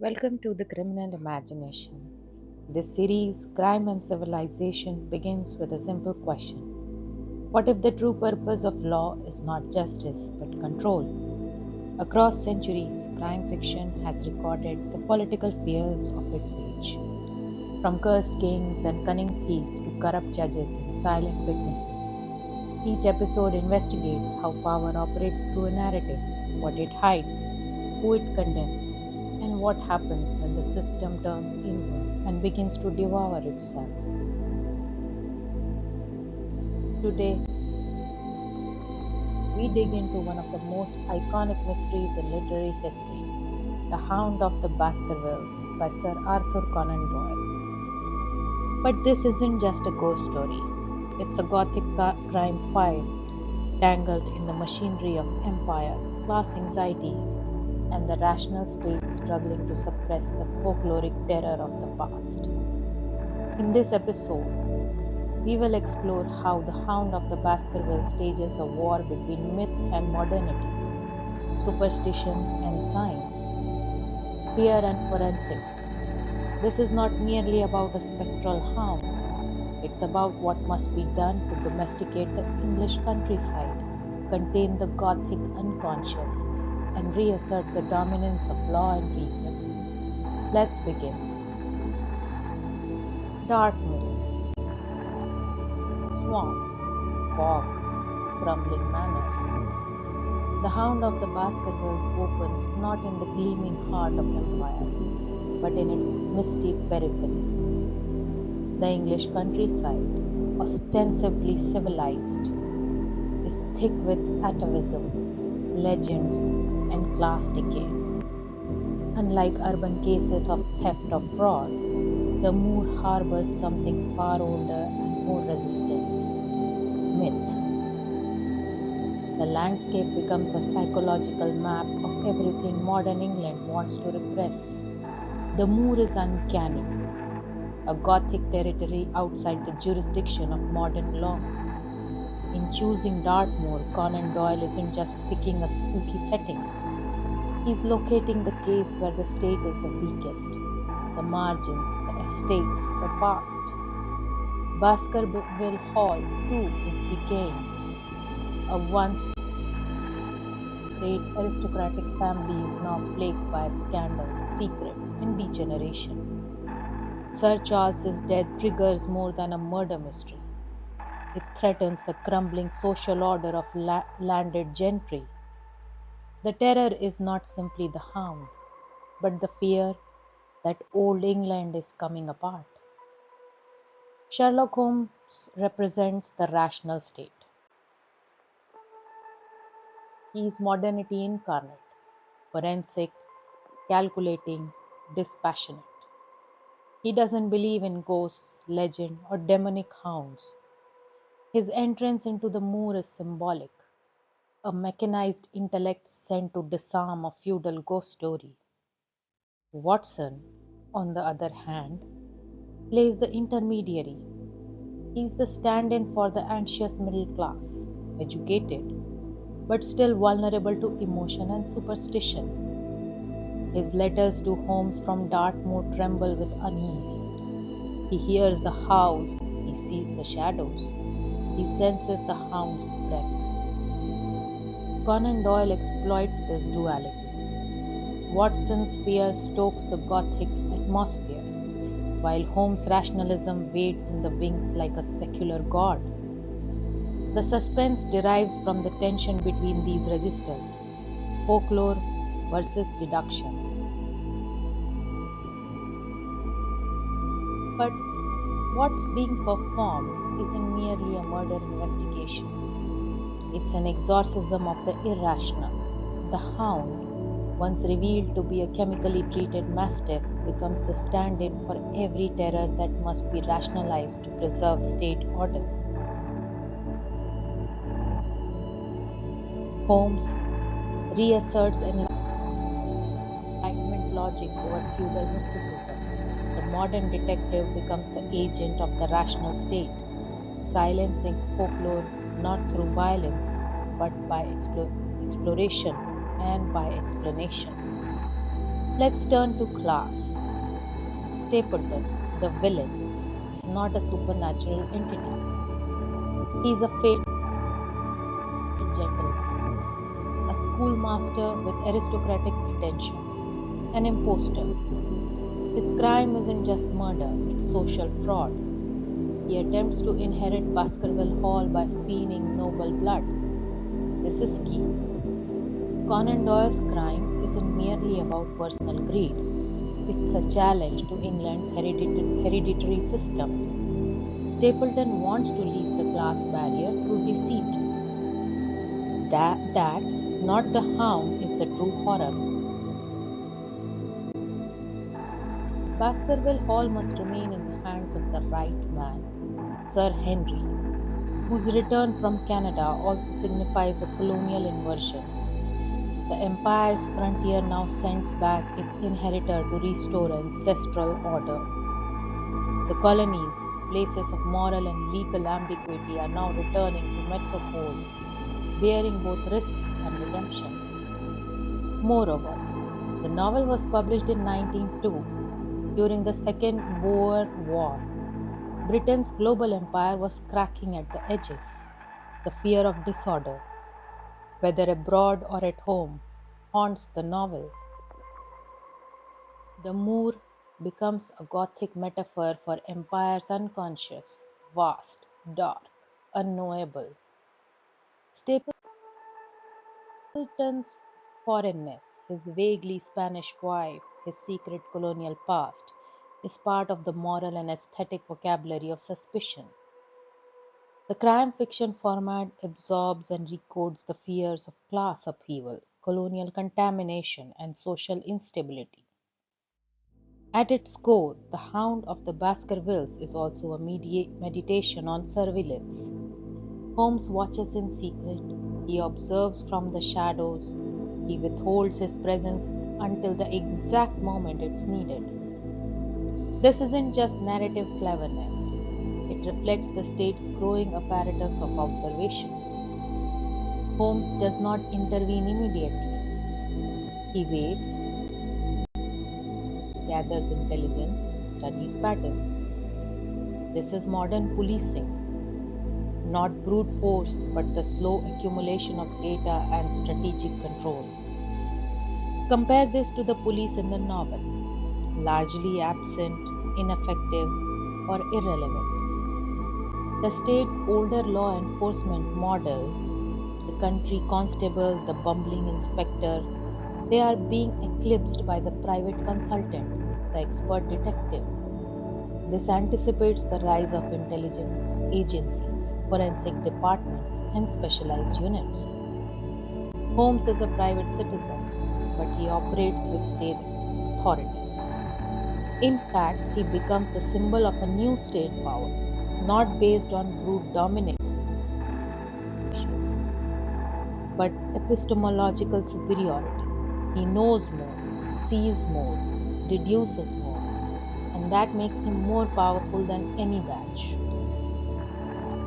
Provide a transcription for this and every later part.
Welcome to the Criminal Imagination. This series, Crime and Civilization, begins with a simple question. What if the true purpose of law is not justice but control? Across centuries, crime fiction has recorded the political fears of its age. From cursed kings and cunning thieves to corrupt judges and silent witnesses. Each episode investigates how power operates through a narrative, what it hides, who it condemns, and what happens when the system turns inward and begins to devour itself. Today, we dig into one of the most iconic mysteries in literary history, The Hound of the Baskervilles by Sir Arthur Conan Doyle. But this isn't just a ghost story, it's a Gothic crime file tangled in the machinery of empire, class anxiety, and the rational state struggling to suppress the folkloric terror of the past. In this episode, we will explore how the Hound of the Baskervilles stages a war between myth and modernity, superstition and science, fear and forensics. This is not merely about a spectral hound, it's about what must be done to domesticate the English countryside, contain the Gothic unconscious, and reassert the dominance of law and reason. Let's begin. Dartmoor. Swamps, fog, crumbling manors. The Hound of the Baskervilles opens not in the gleaming heart of empire, but in its misty periphery. The English countryside, ostensibly civilized, is thick with atavism, legends, and class decay. Unlike urban cases of theft or fraud, the moor harbors something far older and more resistant: myth. The landscape becomes a psychological map of everything modern England wants to repress. The moor is uncanny, a Gothic territory outside the jurisdiction of modern law. In choosing Dartmoor, Conan Doyle isn't just picking a spooky setting. He's locating the case where the state is the weakest, the margins, the estates, the past. Baskerville Hall, too, is decaying. A once great aristocratic family is now plagued by scandals, secrets, and degeneration. Sir Charles's death triggers more than a murder mystery. It threatens the crumbling social order of landed gentry. The terror is not simply the hound, but the fear that old England is coming apart. Sherlock Holmes represents the rational state. He is modernity incarnate, forensic, calculating, dispassionate. He doesn't believe in ghosts, legend, or demonic hounds. His entrance into the moor is symbolic, a mechanized intellect sent to disarm a feudal ghost story. Watson, on the other hand, plays the intermediary. He is the stand-in for the anxious middle class, educated, but still vulnerable to emotion and superstition. His letters to Holmes from Dartmoor tremble with unease. He hears the howls, he sees the shadows, he senses the hound's breath. Conan Doyle exploits this duality. Watson's fear stokes the Gothic atmosphere, while Holmes' rationalism waits in the wings like a secular god. The suspense derives from the tension between these registers, folklore versus deduction. But what's being performed isn't merely a murder investigation. It's an exorcism of the irrational. The hound, once revealed to be a chemically treated mastiff, becomes the stand-in for every terror that must be rationalized to preserve state order. Holmes reasserts Enlightenment logic over feudal mysticism. The modern detective becomes the agent of the rational state, silencing folklore not through violence, but by exploration and by explanation. Let's turn to class. Stapleton, the villain, is not a supernatural entity. He is a fatal gentleman, a schoolmaster with aristocratic pretensions, an impostor. His crime isn't just murder, it's social fraud. He attempts to inherit Baskerville Hall by feigning noble blood. This is key. Conan Doyle's crime isn't merely about personal greed, it's a challenge to England's hereditary system. Stapleton wants to leap the class barrier through deceit. That, not the hound, is the true horror. Baskerville Hall must remain in the hands of the right man, Sir Henry, whose return from Canada also signifies a colonial inversion. The empire's frontier now sends back its inheritor to restore ancestral order. The colonies, places of moral and legal ambiguity, are now returning to metropole, bearing both risk and redemption. Moreover, the novel was published in 1902 during the Second Boer War. Britain's global empire was cracking at the edges. The fear of disorder, whether abroad or at home, haunts the novel. The moor becomes a Gothic metaphor for empire's unconscious, vast, dark, unknowable. Stapleton's foreignness, his vaguely Spanish wife, his secret colonial past, is part of the moral and aesthetic vocabulary of suspicion. The crime fiction format absorbs and recodes the fears of class upheaval, colonial contamination, and social instability. At its core, The Hound of the Baskervilles is also a meditation on surveillance. Holmes watches in secret, he observes from the shadows, he withholds his presence until the exact moment it's needed. This isn't just narrative cleverness, it reflects the state's growing apparatus of observation. Holmes does not intervene immediately. He waits, gathers intelligence, studies patterns. This is modern policing, not brute force but the slow accumulation of data and strategic control. Compare this to the police in the novel, largely absent, ineffective, or irrelevant. The state's older law enforcement model, the country constable, the bumbling inspector, they are being eclipsed by the private consultant, the expert detective. This anticipates the rise of intelligence agencies, forensic departments, and specialized units. Holmes is a private citizen, but he operates with state authority. In fact, he becomes the symbol of a new state power, not based on brute domination, but epistemological superiority. He knows more, sees more, deduces more, and that makes him more powerful than any badge.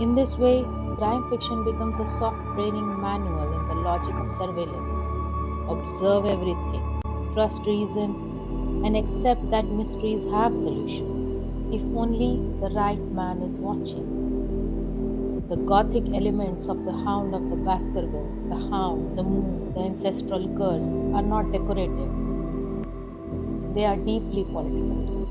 In this way, crime fiction becomes a soft training manual in the logic of surveillance. Observe everything, trust reason, and accept that mysteries have solution, if only the right man is watching. The Gothic elements of the Hound of the Baskervilles, the hound, the moon, the ancestral curse, are not decorative. They are deeply political.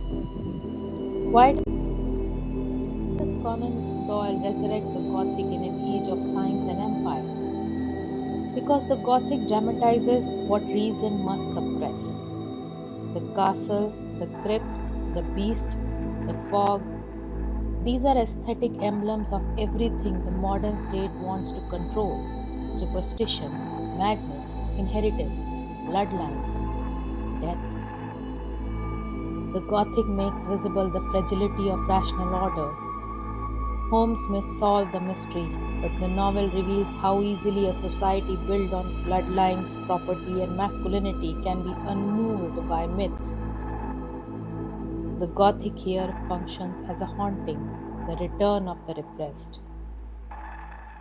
Why does Conan Doyle resurrect the Gothic in an age of science and empire? Because the Gothic dramatizes what reason must suppress. The castle, the crypt, the beast, the fog, these are aesthetic emblems of everything the modern state wants to control: superstition, madness, inheritance, bloodlines, death. The Gothic makes visible the fragility of rational order. Holmes may solve the mystery, but the novel reveals how easily a society built on bloodlines, property, and masculinity can be unmoved by myth. The Gothic here functions as a haunting, the return of the repressed.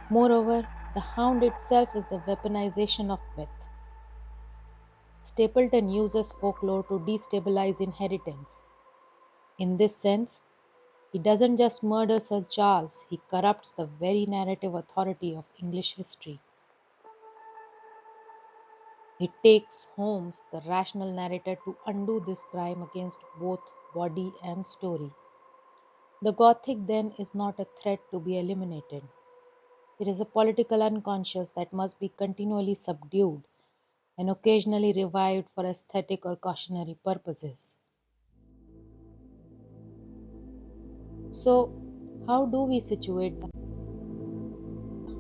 Moreover, the hound itself is the weaponization of myth. Stapleton uses folklore to destabilize inheritance. In this sense, he doesn't just murder Sir Charles, he corrupts the very narrative authority of English history. It takes Holmes, the rational narrator, to undo this crime against both body and story. The Gothic, then, is not a threat to be eliminated. It is a political unconscious that must be continually subdued and occasionally revived for aesthetic or cautionary purposes. So, how do we situate the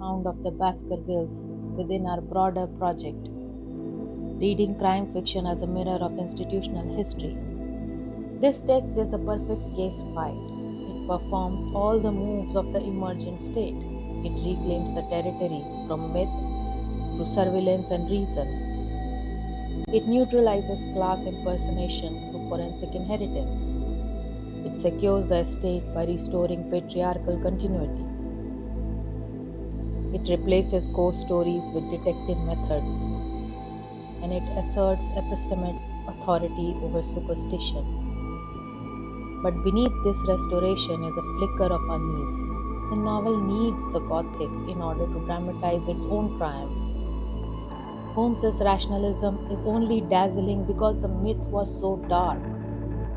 Hound of the Baskervilles within our broader project, reading crime fiction as a mirror of institutional history? This text is the perfect case file. It performs all the moves of the emergent state. It reclaims the territory from myth to surveillance and reason. It neutralizes class impersonation through forensic inheritance. It secures the estate by restoring patriarchal continuity. It replaces ghost stories with detective methods, and it asserts epistemic authority over superstition. But beneath this restoration is a flicker of unease. The novel needs the Gothic in order to dramatize its own triumph. Holmes's rationalism is only dazzling because the myth was so dark.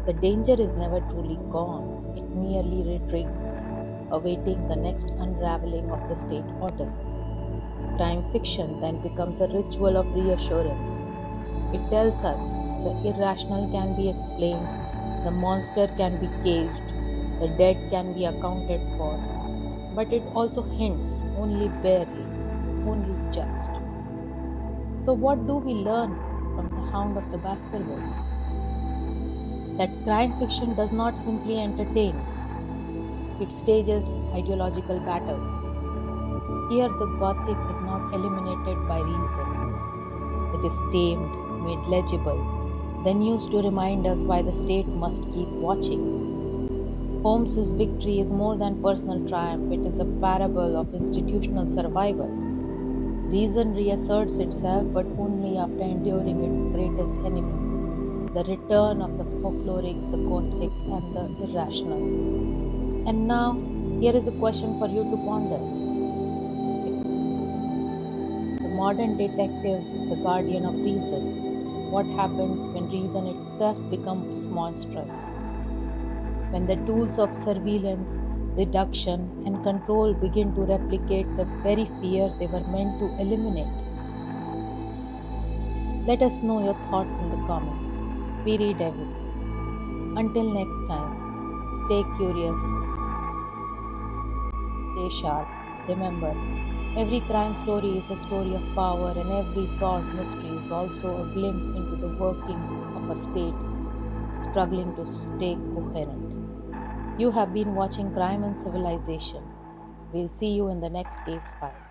The danger is never truly gone, it merely retreats, awaiting the next unraveling of the state order. Crime fiction then becomes a ritual of reassurance. It tells us the irrational can be explained, the monster can be caged, the dead can be accounted for, but it also hints, only barely, only just. So, what do we learn from The Hound of the Baskervilles? That crime fiction does not simply entertain, it stages ideological battles. Here, the Gothic is not eliminated by reason, it is tamed, made legible, then used to remind us why the state must keep watching. Holmes's victory is more than personal triumph, it is a parable of institutional survival. Reason reasserts itself, but only after enduring its greatest enemy, the return of the folkloric, the Gothic, and the irrational. And now, here is a question for you to ponder. If the modern detective is the guardian of reason, what happens when reason itself becomes monstrous? When the tools of surveillance, deduction, and control begin to replicate the very fear they were meant to eliminate? Let us know your thoughts in the comments. We read everything. Until next time, stay curious, stay sharp. Remember, every crime story is a story of power, and every solved mystery is also a glimpse into the workings of a state struggling to stay coherent. You have been watching Crime and Civilization. We'll see you in the next case file.